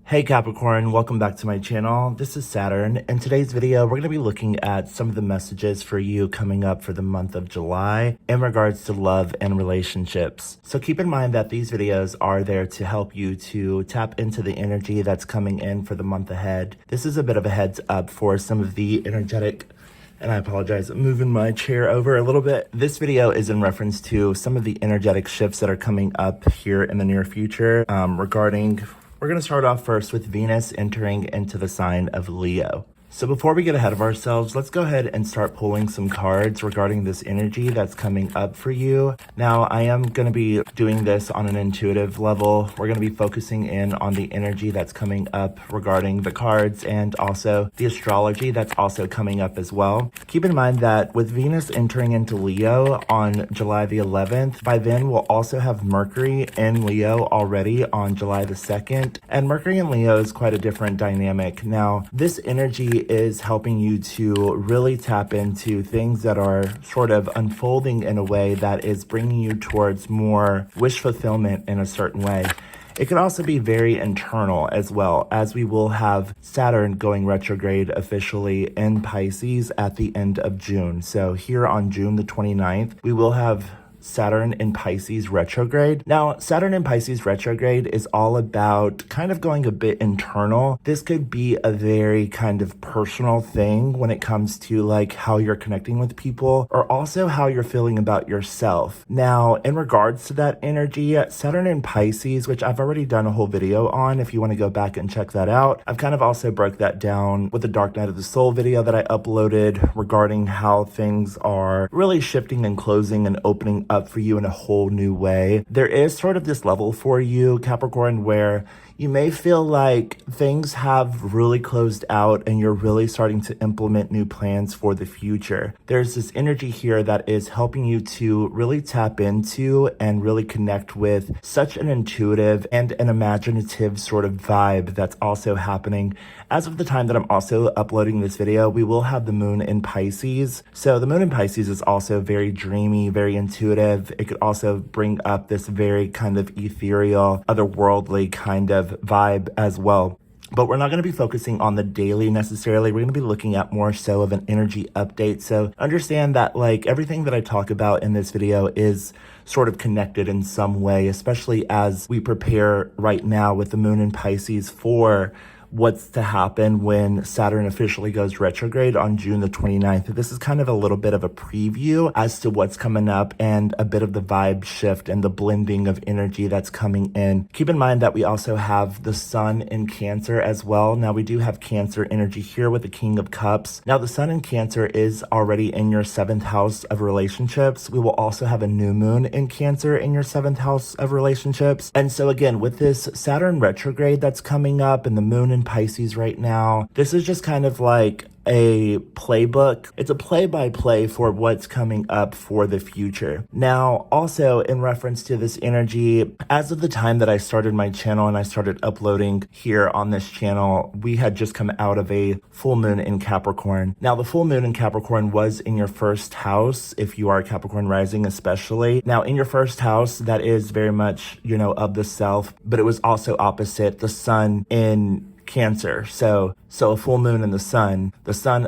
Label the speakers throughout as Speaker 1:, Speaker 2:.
Speaker 1: Hey Capricorn, welcome back to my channel. This is Saturn. In today's video, we're going to be looking at some of the messages for you coming up for the month of July in regards to love and relationships. So keep in mind that these videos are there to help you to tap into the energy that's coming in for the month ahead. This is a bit of a heads up for some of the energetic, and I apologize, I'm moving my chair over a little bit. This video is in reference to some of the energetic shifts that are coming up here in the near future We're going to start off first with Venus entering into the sign of Leo. So before we get ahead of ourselves, let's go ahead and start pulling some cards regarding this energy that's coming up for you. Now, I am going to be doing this on an intuitive level. We're going to be focusing in on the energy that's coming up regarding the cards and also the astrology that's also coming up as well. Keep in mind that with Venus entering into Leo on July the 11th, by then we'll also have Mercury in Leo already on July the 2nd. And Mercury in Leo is quite a different dynamic. Now, this energy is helping you to really tap into things that are sort of unfolding in a way that is bringing you towards more wish fulfillment in a certain way. It could also be very internal as well, as we will have Saturn going retrograde officially in Pisces at the end of June. So here on June the 29th, we will have Saturn in Pisces retrograde. Now, Saturn in Pisces retrograde is all about kind of going a bit internal. This could be a very kind of personal thing when it comes to like how you're connecting with people or also how you're feeling about yourself. Now, in regards to that energy, Saturn in Pisces, which I've already done a whole video on, if you want to go back and check that out. I've kind of also broke that down with the Dark Night of the Soul video that I uploaded regarding how things are really shifting and closing and opening up for you in a whole new way. There is sort of this level for you, Capricorn, where you may feel like things have really closed out and you're really starting to implement new plans for the future. There's this energy here that is helping you to really tap into and really connect with such an intuitive and an imaginative sort of vibe that's also happening. As of the time that I'm also uploading this video, we will have the moon in Pisces. So the moon in Pisces is also very dreamy, very intuitive. It could also bring up this very kind of ethereal, otherworldly kind of vibe as well. But we're not going to be focusing on the daily necessarily. We're going to be looking at more so of an energy update. So understand that like everything that I talk about in this video is sort of connected in some way, especially as we prepare right now with the moon in Pisces for what's to happen when Saturn officially goes retrograde on June the 29th. This is kind of a little bit of a preview as to what's coming up and a bit of the vibe shift and the blending of energy that's coming in. Keep in mind that we also have the sun in Cancer as well. Now we do have Cancer energy here with the King of Cups. Now the sun in Cancer is already in your 7th house of relationships. We will also have a new moon in Cancer in your 7th house of relationships. And so again, with this Saturn retrograde that's coming up and the moon in Pisces right now, this is just kind of like a playbook. It's a play-by-play for what's coming up for the future. Now, also in reference to this energy, as of the time that I started my channel and I started uploading here on this channel, we had just come out of a full moon in Capricorn. Now, the full moon in Capricorn was in your 1st house, if you are Capricorn rising especially. Now, in your 1st house, that is very much, of the self, but it was also opposite the sun in Cancer. So a full moon and the sun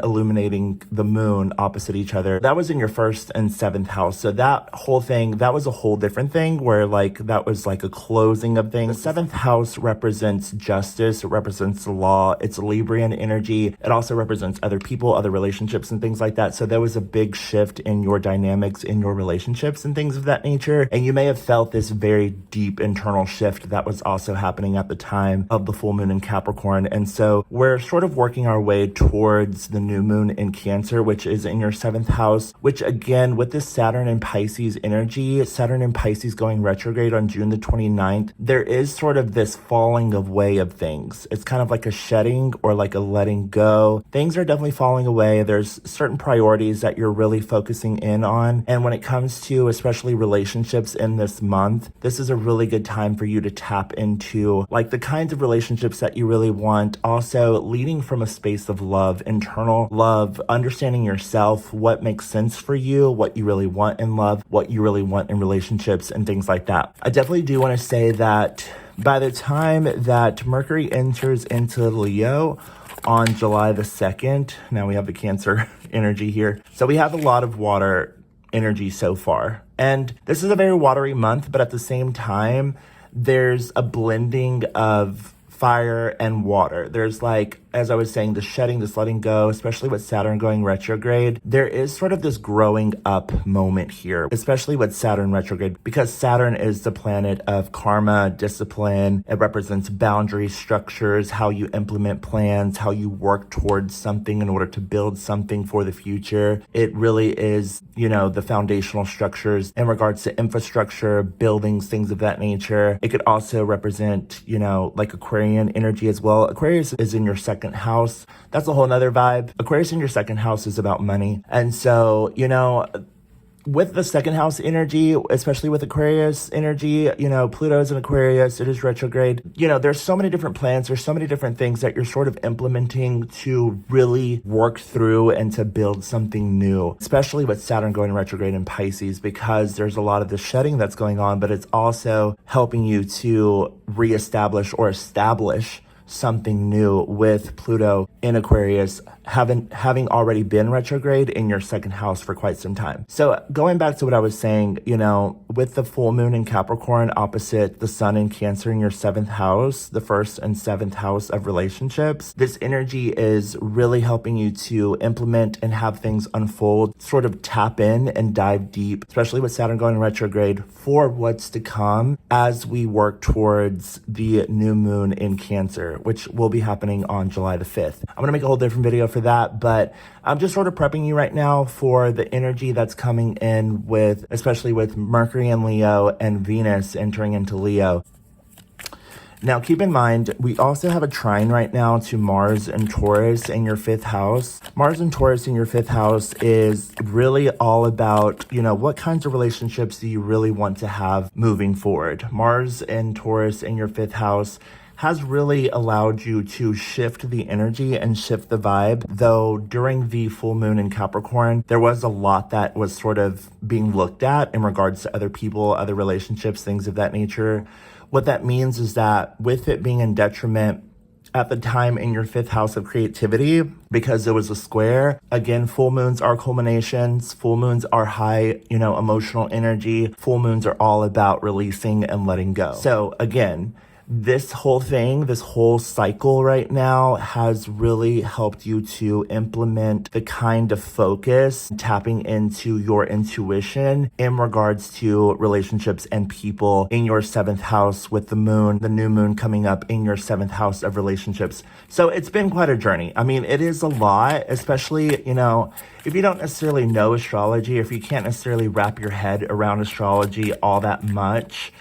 Speaker 1: illuminating the moon opposite each other. That was in your 1st and 7th house. So that whole thing, that was a whole different thing where like that was like a closing of things. The 7th house represents justice. It represents the law. It's Librian energy. It also represents other people, other relationships and things like that. So there was a big shift in your dynamics, in your relationships and things of that nature. And you may have felt this very deep internal shift that was also happening at the time of the full moon in Capricorn. And so we're sort of working our way towards the new moon in Cancer, which is in your 7th house, which again, with this Saturn and Pisces energy, Saturn and Pisces going retrograde on June the 29th, there is sort of this falling away of things. It's kind of like a shedding or like a letting go. Things are definitely falling away. There's certain priorities that you're really focusing in on. And when it comes to especially relationships in this month, this is a really good time for you to tap into like the kinds of relationships that you really want. Also leading from a space of love, internal love, understanding yourself, what makes sense for you, what you really want in love, what you really want in relationships and things like that. I definitely do want to say that By the time that Mercury enters into Leo on July the 2nd, now we have the Cancer energy here. So we have a lot of water energy so far. And this is a very watery month, but at the same time, there's a blending of fire and water. There's like, as I was saying, the shedding, this letting go, especially with Saturn going retrograde. There is sort of this growing up moment here, especially with Saturn retrograde, because Saturn is the planet of karma, discipline. It represents boundaries, structures, how you implement plans, how you work towards something in order to build something for the future. It really is, you know, the foundational structures in regards to infrastructure, buildings, things of that nature. It could also represent, you know, like Aquarian energy as well. Aquarius is in your second house. That's a whole nother vibe. Aquarius in your second house is about money. And so, you know, with the second house energy, especially with Aquarius energy, you know, Pluto's in Aquarius, it is retrograde. You know, there's so many different plans, there's so many different things that you're sort of implementing to really work through and to build something new, especially with Saturn going retrograde in Pisces, because there's a lot of the shedding that's going on, but it's also helping you to reestablish or establish something new with Pluto in Aquarius having already been retrograde in your second house for quite some time. So going back to what I was saying, you know, with the full moon in Capricorn opposite the sun in Cancer in your seventh house, the first and seventh house of relationships, this energy is really helping you to implement and have things unfold, sort of tap in and dive deep, especially with Saturn going retrograde, for what's to come as we work towards the new moon in Cancer, which will be happening on July the 5th. I'm gonna make a whole different video for that, but I'm just sort of prepping you right now for the energy that's coming in with, especially with Mercury in Leo and Venus entering into Leo. Now, keep in mind, we also have a trine right now to Mars and Taurus in your fifth house. Mars and Taurus in your fifth house is really all about, you know, what kinds of relationships do you really want to have moving forward? Mars and Taurus in your fifth house has really allowed you to shift the energy and shift the vibe. Though during the full moon in Capricorn, there was a lot that was sort of being looked at in regards to other people, other relationships, things of that nature. What that means is that with it being in detriment at the time in your fifth house of creativity, because it was a square, again, full moons are culminations. Full moons are high, you know, emotional energy. Full moons are all about releasing and letting go. So again, this whole thing, this whole cycle right now has really helped you to implement the kind of focus, tapping into your intuition in regards to relationships and people in your seventh house with the moon, the new moon coming up in your seventh house of relationships. So it's been quite a journey. I mean, it is a lot, especially, you know, if you don't necessarily know astrology, if you can't necessarily wrap your head around astrology all that much,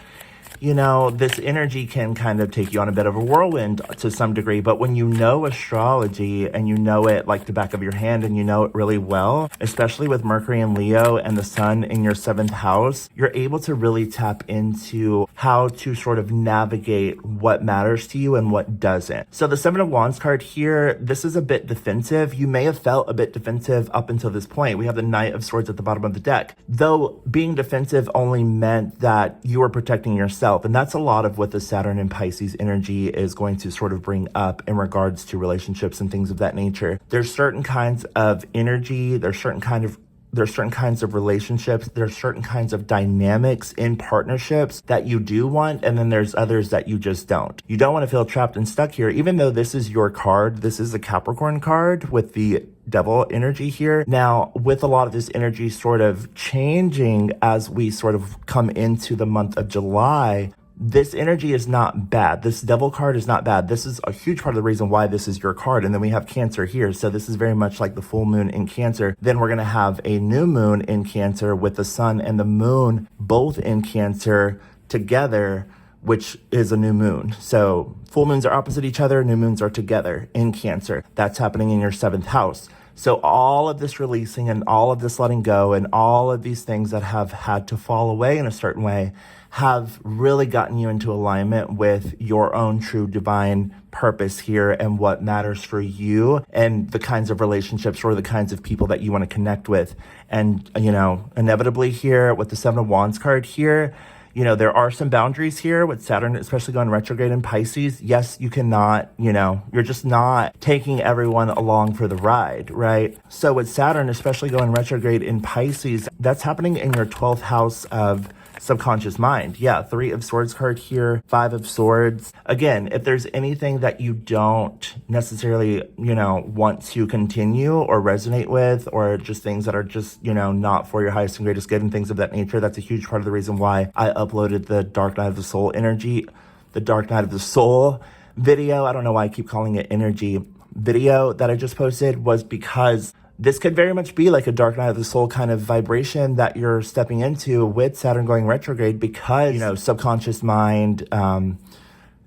Speaker 1: you know, this energy can kind of take you on a bit of a whirlwind to some degree. But when you know astrology and you know it like the back of your hand and you know it really well, especially with Mercury in Leo and the sun in your seventh house, you're able to really tap into how to sort of navigate what matters to you and what doesn't. So the Seven of Wands card here, this is a bit defensive. You may have felt a bit defensive up until this point. We have the Knight of Swords at the bottom of the deck. Though being defensive only meant that you were protecting yourself. And that's a lot of what the Saturn and Pisces energy is going to sort of bring up in regards to relationships and things of that nature. There's certain kinds of energy, there's certain kinds of relationships, there's certain kinds of dynamics in partnerships that you do want, and then there's others that you just don't. You don't want to feel trapped and stuck here, even though this is your card. This is a Capricorn card with the Devil energy here. Now, with a lot of this energy sort of changing as we sort of come into the month of July, this energy is not bad. This Devil card is not bad. This is a huge part of the reason why this is your card. And then we have Cancer here. So this is very much like the full moon in Cancer. Then we're going to have a new moon in Cancer with the sun and the moon both in Cancer together, which is a new moon. So full moons are opposite each other. New moons are together in Cancer. That's happening in your seventh house. So all of this releasing and all of this letting go and all of these things that have had to fall away in a certain way have really gotten you into alignment with your own true divine purpose here and what matters for you and the kinds of relationships or the kinds of people that you want to connect with. And, you know, inevitably here with the Seven of Wands card here, You know, there are some boundaries here with Saturn, especially going retrograde in Pisces. Yes, you cannot, you know, you're just not taking everyone along for the ride, right? So with Saturn, especially going retrograde in Pisces, that's happening in your 12th house of subconscious mind. Yeah, 3 of Swords card here, 5 of Swords. Again, if there's anything that you don't necessarily, you know, want to continue or resonate with, or just things that are just, you know, not for your highest and greatest good and things of that nature, that's a huge part of the reason why I uploaded the Dark Night of the Soul energy, the Dark Night of the Soul video. I don't know why I keep calling it energy video that I just posted, was because this could very much be like a Dark Night of the Soul kind of vibration that you're stepping into with Saturn going retrograde, because, you know, subconscious mind,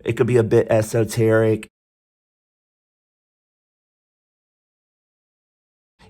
Speaker 1: it could be a bit esoteric.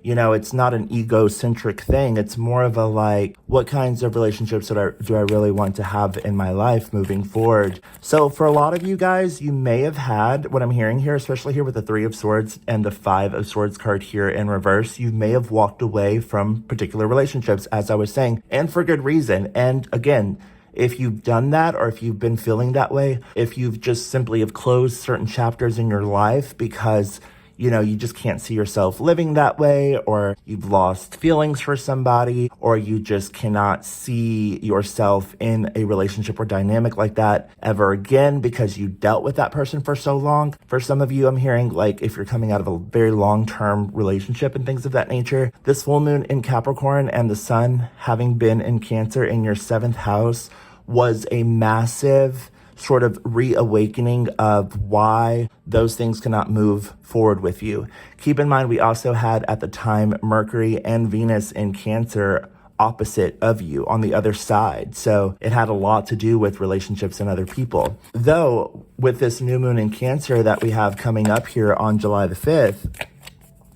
Speaker 1: You know, it's not an egocentric thing. It's more of a like, what kinds of relationships do I really want to have in my life moving forward? So for a lot of you guys, you may have had, what I'm hearing here, especially here with the 3 of Swords and the 5 of Swords card here in reverse, you may have walked away from particular relationships, as I was saying, and for good reason. And again, if you've done that, or if you've been feeling that way, if you've just simply have closed certain chapters in your life because, you know, you just can't see yourself living that way, or you've lost feelings for somebody, or you just cannot see yourself in a relationship or dynamic like that ever again because you dealt with that person for so long. For some of you, I'm hearing, like, if you're coming out of a very long-term relationship and things of that nature, this full moon in Capricorn and the sun having been in Cancer in your 7th house was a massive sort of reawakening of why those things cannot move forward with you. Keep in mind, we also had at the time Mercury and Venus in Cancer opposite of you on the other side. So it had a lot to do with relationships and other people. Though with this new moon in Cancer that we have coming up here on July the 5th,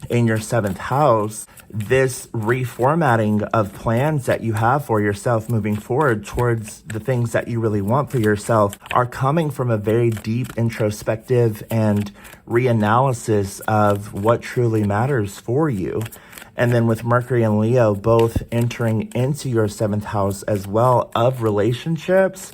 Speaker 1: in your 7th house, this reformatting of plans that you have for yourself moving forward towards the things that you really want for yourself are coming from a very deep introspective and reanalysis of what truly matters for you. And then with Mercury and Leo both entering into your 7th house as well of relationships,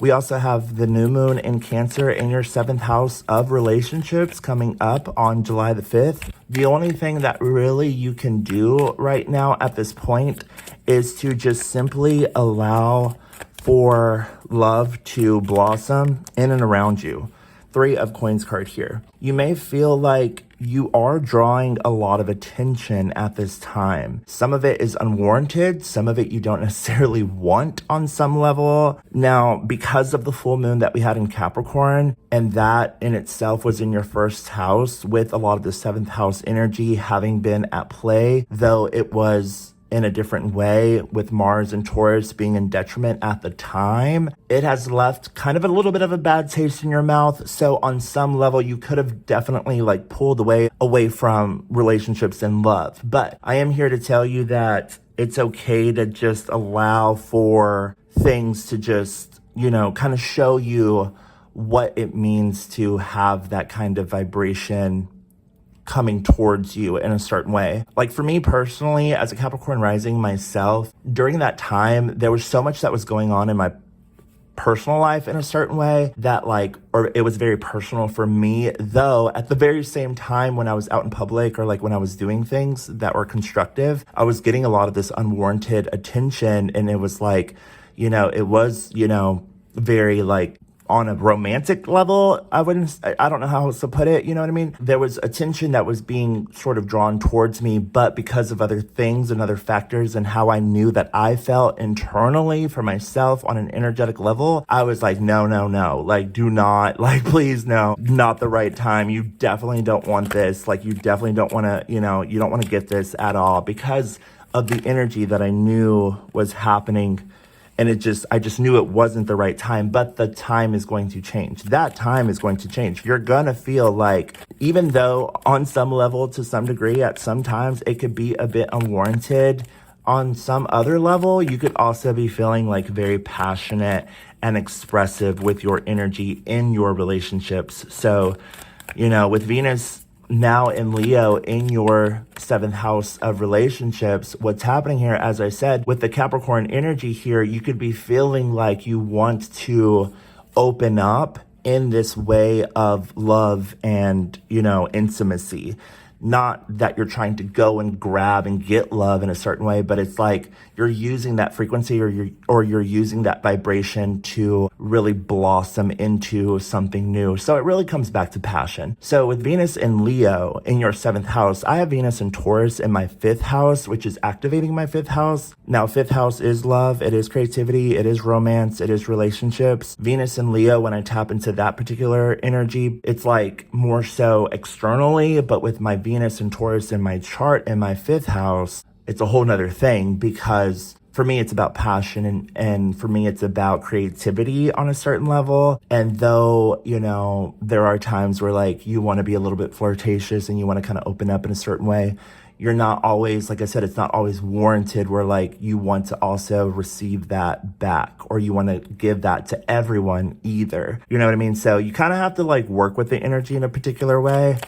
Speaker 1: we also have the new moon in Cancer in your 7th house of relationships coming up on July the 5th. The only thing that really you can do right now at this point is to just simply allow for love to blossom in and around you. 3 of Coins card here. You may feel like you are drawing a lot of attention at this time. Some of it is unwarranted. Some of it you don't necessarily want on some level. Now, because of the full moon that we had in Capricorn, and that in itself was in your 1st house with a lot of the 7th house energy having been at play, though it was in a different way with Mars and Taurus being in detriment at the time, it has left kind of a little bit of a bad taste in your mouth. So on some level, you could have definitely like pulled away from relationships and love. But I am here to tell you that it's okay to just allow for things to just, you know, kind of show you what it means to have that kind of vibration coming towards you in a certain way. Like for me personally, as a Capricorn rising myself, during that time, there was so much that was going on in my personal life in a certain way that or it was very personal for me, though at the very same time when I was out in public or like when I was doing things that were constructive, I was getting a lot of this unwarranted attention. And it was like, you know, it was, you know, very like on a romantic level, I don't know how else to put it, you know what I mean? There was attention that was being sort of drawn towards me, but because of other things and other factors and how I knew that I felt internally for myself on an energetic level, I was like, no, like do not, like please no, not the right time. You definitely don't want this. Like you definitely don't want to, you know, you don't want to get this at all because of the energy that I knew was happening. And I just knew it wasn't the right time, but the time is going to change. That time is going to change. You're going to feel like, even though on some level, to some degree, at some times, it could be a bit unwarranted. On some other level, you could also be feeling like very passionate and expressive with your energy in your relationships. So, you know, with Venus now in Leo in your 7th house of relationships, what's happening here, as I said, with the Capricorn energy here, you could be feeling like you want to open up in this way of love and, intimacy. Not that you're trying to go and grab and get love in a certain way, but it's like you're using that frequency or you're using that vibration to really blossom into something new. So it really comes back to passion. So with Venus in Leo in your 7th house, I have Venus in Taurus in my 5th house, which is activating my 5th house. Now, 5th house is love, it is creativity, it is romance, it is relationships. Venus in Leo, when I tap into that particular energy, it's like more so externally, but with my Venus and Taurus in my chart in my 5th house, it's a whole nother thing, because for me, it's about passion and for me, it's about creativity on a certain level. And though, there are times where like you want to be a little bit flirtatious and you want to kind of open up in a certain way, you're not always, like I said, it's not always warranted where like you want to also receive that back or you want to give that to everyone either. You know what I mean? So you kind of have to like work with the energy in a particular way.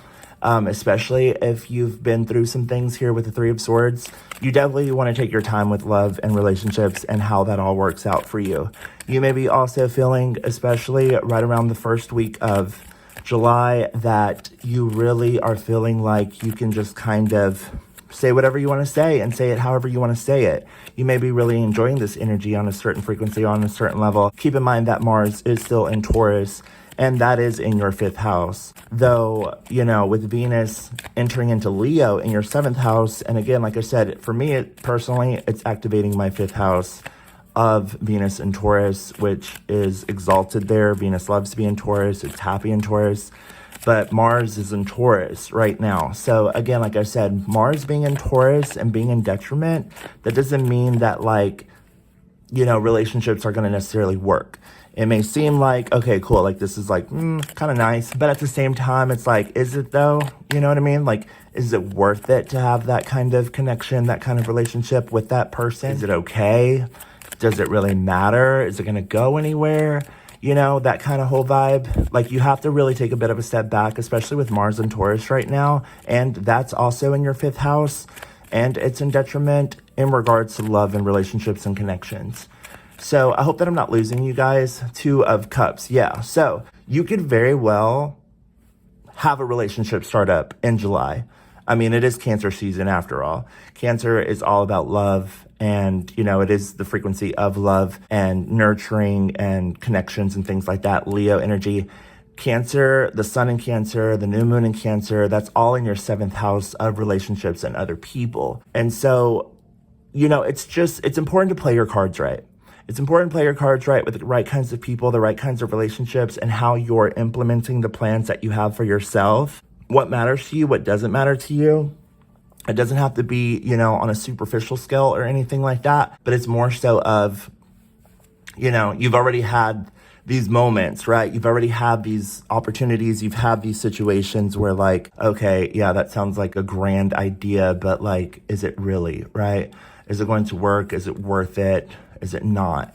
Speaker 1: Especially if you've been through some things here with the 3 of Swords. You definitely want to take your time with love and relationships and how that all works out for you. You may be also feeling, especially right around the first week of July, that you really are feeling like you can just kind of say whatever you want to say and say it however you want to say it. You may be really enjoying this energy on a certain frequency, on a certain level. Keep in mind that Mars is still in Taurus, and that is in your 5th house. Though, with Venus entering into Leo in your 7th house, and again, like I said, for me, personally, it's activating my 5th house of Venus in Taurus, which is exalted there. Venus loves to be in Taurus. It's happy in Taurus. But Mars is in Taurus right now. So again, like I said, Mars being in Taurus and being in detriment, that doesn't mean that relationships are going to necessarily work. It may seem like, okay, cool, like this is like kind of nice, but at the same time, it's like, is it though? You know what I mean? Like, is it worth it to have that kind of connection, that kind of relationship with that person? Is it okay? Does it really matter? Is it going to go anywhere? That kind of whole vibe. Like, you have to really take a bit of a step back, especially with Mars and Taurus right now. And that's also in your 5th house. And it's in detriment in regards to love and relationships and connections. So I hope that I'm not losing you guys. 2 of Cups. Yeah. So you could very well have a relationship start up in July. I mean, it is Cancer season after all. Cancer is all about love. And, it is the frequency of love and nurturing and connections and things like that. Leo energy. Cancer, the sun in Cancer, the new moon in Cancer, that's all in your 7th house of relationships and other people. And so, it's important to play your cards right. It's important to play your cards right with the right kinds of people, the right kinds of relationships, and how you're implementing the plans that you have for yourself. What matters to you, what doesn't matter to you. It doesn't have to be, on a superficial scale or anything like that, but it's more so of, you've already had these moments, right? You've already had these opportunities. You've had these situations where like, okay, yeah, that sounds like a grand idea, but like, is it really, right? Is it going to work? Is it worth it? Is it not?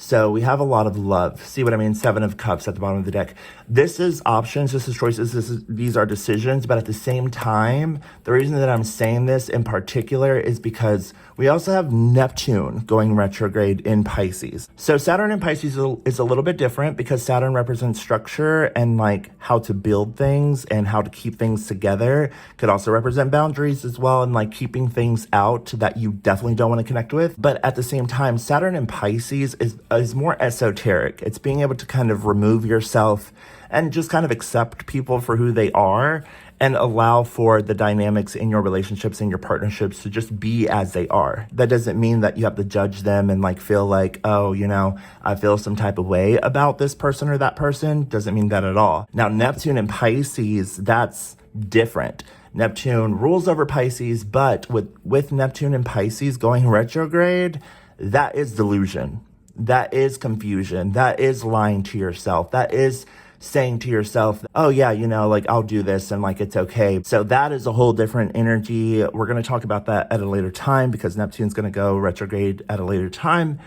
Speaker 1: So we have a lot of love. See what I mean? 7 of Cups at the bottom of the deck. This is options. This is choices. These are decisions. But at the same time, the reason that I'm saying this in particular is because we also have Neptune going retrograde in Pisces. So Saturn in Pisces is a little bit different because Saturn represents structure and like how to build things and how to keep things together. Could also represent boundaries as well and like keeping things out that you definitely don't want to connect with. But at the same time, Saturn in Pisces is more esoteric. It's being able to kind of remove yourself and just kind of accept people for who they are and allow for the dynamics in your relationships and your partnerships to just be as they are. That doesn't mean that you have to judge them and like feel like, oh, I feel some type of way about this person or that person. Doesn't mean that at all. Now, Neptune and Pisces, that's different. Neptune rules over Pisces, but with Neptune and Pisces going retrograde, that is delusion. That is confusion. That is lying to yourself. That is saying to yourself, oh yeah, like I'll do this and like it's okay. So that is a whole different energy. We're going to talk about that at a later time because Neptune's going to go retrograde at a later time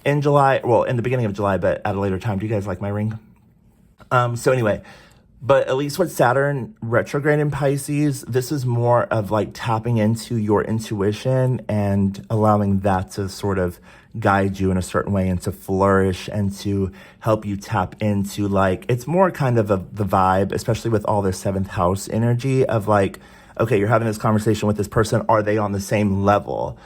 Speaker 1: in July. Well, in the beginning of July, but at a later time. Do you guys like my ring? So anyway, But at least with Saturn retrograde in Pisces, this is more of like tapping into your intuition and allowing that to sort of guide you in a certain way and to flourish and to help you tap into like, it's more kind of the vibe, especially with all this seventh house energy of like, okay, you're having this conversation with this person. Are they on the same level?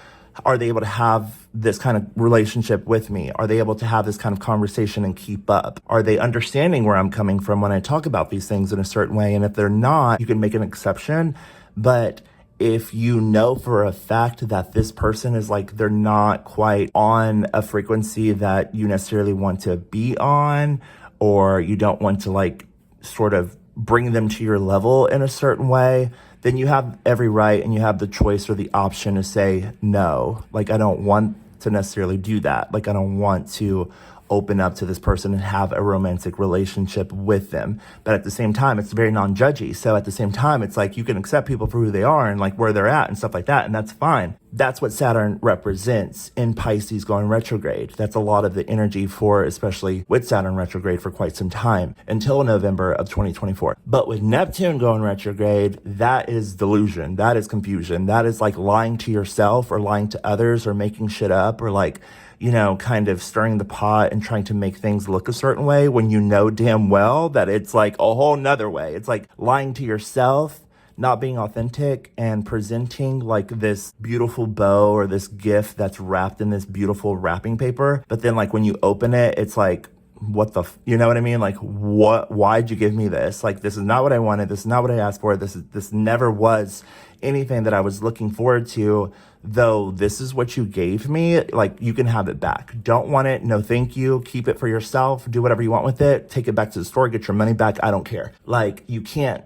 Speaker 1: Are they able to have this kind of relationship with me? Are they able to have this kind of conversation and keep up? Are they understanding where I'm coming from when I talk about these things in a certain way? And if they're not, you can make an exception. But if you know for a fact that this person is like, they're not quite on a frequency that you necessarily want to be on, or you don't want to like sort of bring them to your level in a certain way, then you have every right and you have the choice or the option to say, no, like, I don't want to necessarily do that. Like, I don't want to open up to this person and have a romantic relationship with them. But at the same time, it's very non-judgy. So at the same time, it's like you can accept people for who they are and like where they're at and stuff like that. And that's fine. That's what Saturn represents in Pisces going retrograde. That's a lot of the energy for, especially with Saturn retrograde for quite some time until November of 2024. But with Neptune going retrograde, that is delusion. That is confusion. That is like lying to yourself or lying to others or making shit up or like, you know, kind of stirring the pot and trying to make things look a certain way when you know damn well that it's like a whole nother way. It's like lying to yourself, not being authentic and presenting like this beautiful bow or this gift that's wrapped in this beautiful wrapping paper. But then like when you open it, it's like, what the, you know what I mean? Like, why'd you give me this? Like, this is not what I wanted. This is not what I asked for. This never was anything that I was looking forward to, though this is what you gave me. Like, you can have it back. Don't want it. No, thank you. Keep it for yourself. Do whatever you want with it. Take it back to the store. Get your money back. I don't care. Like, you can't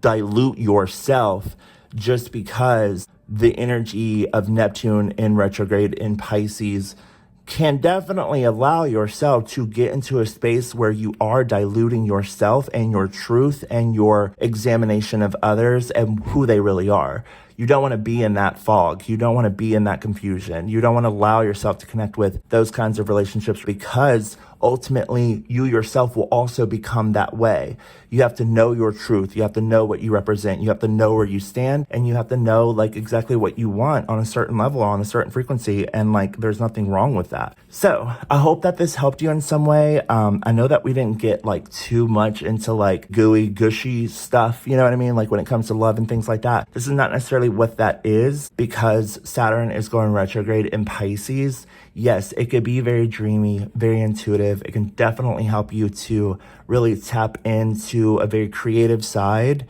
Speaker 1: dilute yourself just because the energy of Neptune in retrograde in Pisces can definitely allow yourself to get into a space where you are diluting yourself and your truth and your examination of others and who they really are. You don't want to be in that fog. You don't want to be in that confusion. You don't want to allow yourself to connect with those kinds of relationships because ultimately you yourself will also become that way. You have to know your truth. You have to know what you represent. You have to know where you stand and you have to know like exactly what you want on a certain level, on a certain frequency. And like, there's nothing wrong with that. So I hope that this helped you in some way. I know that we didn't get like too much into like gooey, gushy stuff. You know what I mean? Like when it comes to love and things like that. This is not necessarily what that is because Saturn is going retrograde in Pisces. Yes, it could be very dreamy, very intuitive. It can definitely help you to really tap into a very creative side.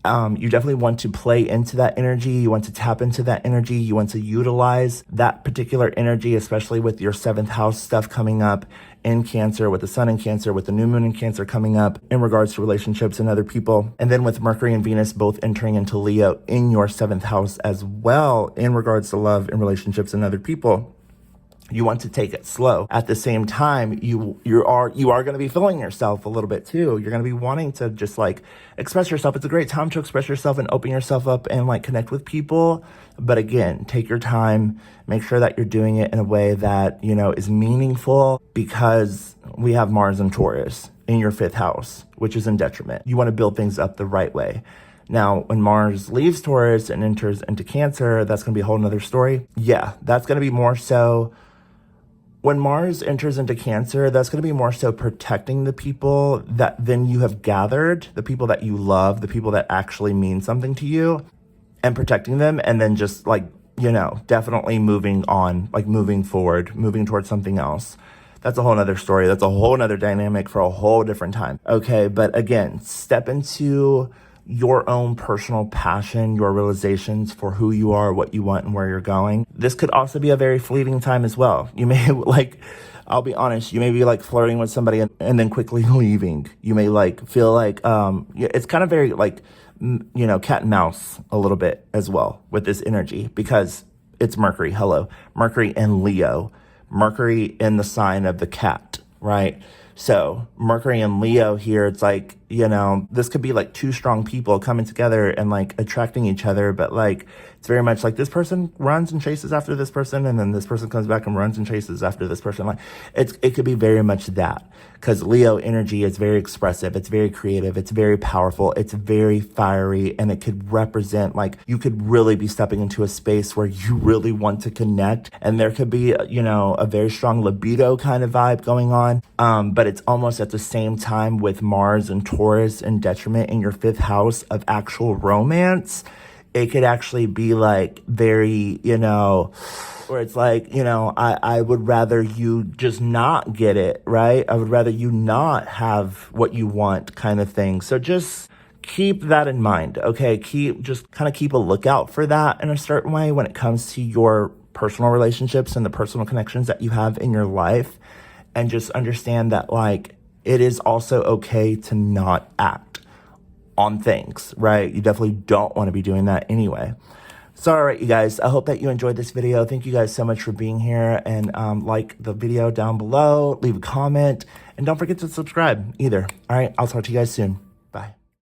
Speaker 1: You definitely want to play into that energy. You want to tap into that energy. You want to utilize that particular energy, especially with your seventh house stuff coming up in Cancer, with the sun in Cancer, with the new moon in Cancer coming up in regards to relationships and other people. And then with Mercury and Venus both entering into Leo in your seventh house as well in regards to love and relationships and other people. You want to take it slow. At the same time, you are going to be feeling yourself a little bit too. You're going to be wanting to just like express yourself. It's a great time to express yourself and open yourself up and like connect with people. But again, take your time. Make sure that you're doing it in a way that, you know, is meaningful because we have Mars and Taurus in your fifth house, which is in detriment. You want to build things up the right way. Now, when Mars leaves Taurus and enters into Cancer, that's going to be a whole nother story. Yeah, that's going to be more so. When Mars enters into Cancer, that's going to be more so protecting the people that then you have gathered, the people that you love, the people that actually mean something to you, and protecting them, and then just like, you know, definitely moving on, like moving forward, moving towards something else. That's a whole nother story. That's a whole nother dynamic for a whole different time. Okay, but again, step into your own personal passion, your realizations for who you are, what you want, and where you're going. This could also be a very fleeting time as well. You may like, I'll be honest, you may be like flirting with somebody and then quickly leaving. You may like feel like, it's kind of very like, you know, cat and mouse a little bit as well with this energy because it's Mercury. Hello. Mercury in Leo. Mercury in the sign of the cat, right? So Mercury in Leo here, it's like, you know, this could be like two strong people coming together and like attracting each other, but like it's very much like this person runs and chases after this person, and then this person comes back and runs and chases after this person. Like it could be very much that, because Leo energy is very expressive, it's very creative, it's very powerful, it's very fiery, and it could represent like you could really be stepping into a space where you really want to connect, and there could be, you know, a very strong libido kind of vibe going on, but it's almost at the same time with Mars and Taurus and detriment in your 5th house of actual romance. It could actually be like very, you know, where it's like, you know, I would rather you just not get it, right? I would rather you not have what you want kind of thing. So just keep that in mind, okay? Just kind of keep a lookout for that in a certain way when it comes to your personal relationships and the personal connections that you have in your life. And just understand that, like, it is also okay to not act on things, right? You definitely don't want to be doing that anyway. So, all right, you guys, I hope that you enjoyed this video. Thank you guys so much for being here, and like the video down below, leave a comment, and don't forget to subscribe either. All right, I'll talk to you guys soon.